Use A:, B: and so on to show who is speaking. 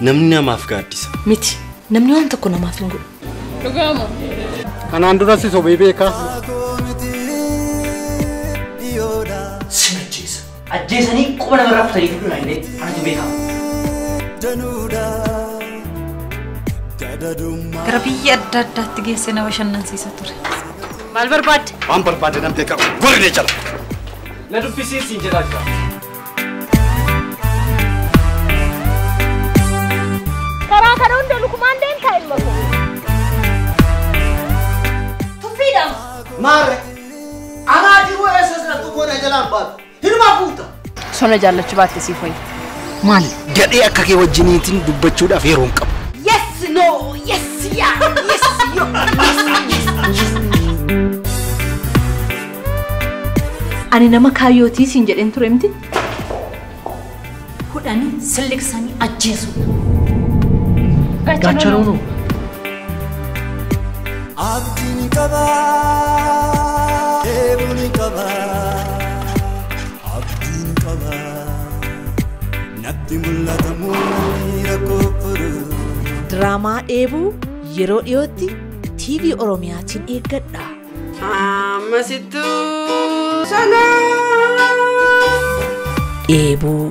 A: namni namaaf gaaddisa.
B: Miti namni waan tokko namaaf hin godhu.
C: Dhugaama.
D: Kanaan dura si sobee beekaa.
E: Sinajjeesa. Ajjeesanii quba namarraa kutanii fiduu illee anatu beekama.
C: Gara biyya adda addaatti geessee na bashannansiisa ture.
B: Maal barbaadde?
A: Waan barbaadde nam beekama. Gorinee jala. Na dubbisiisiin jedhaa jira.
B: Karaa kana hunda lukumaan deemtaa ilma koo. Tuffiidhaan.
E: Maarre. Anaa jiruu eessas na xumura jalaan baatu. Hinumaa fuuta.
B: Sona jaallachuu baatte siif wayya.
D: Maali? Gadhee akka kee wajjiniitiin dubbachuudhaaf yeroo hin qabu.
B: Yes no yes yeah yes yo. Ani nama kaayyootii siin jedheen ture miti.
C: Hudhanii silleksanii ajjeesu.
E: Gaachanoonu.
F: Abdiin qaba, eebuun qaba, abdiin qaba. Natti mul'atamu rakkoo furu.
B: Diraamaa dheebuu yeroo dhiyootti TV Oromiyaatiin eeggadha.
G: Amasittuu sana.
B: Dheebuu.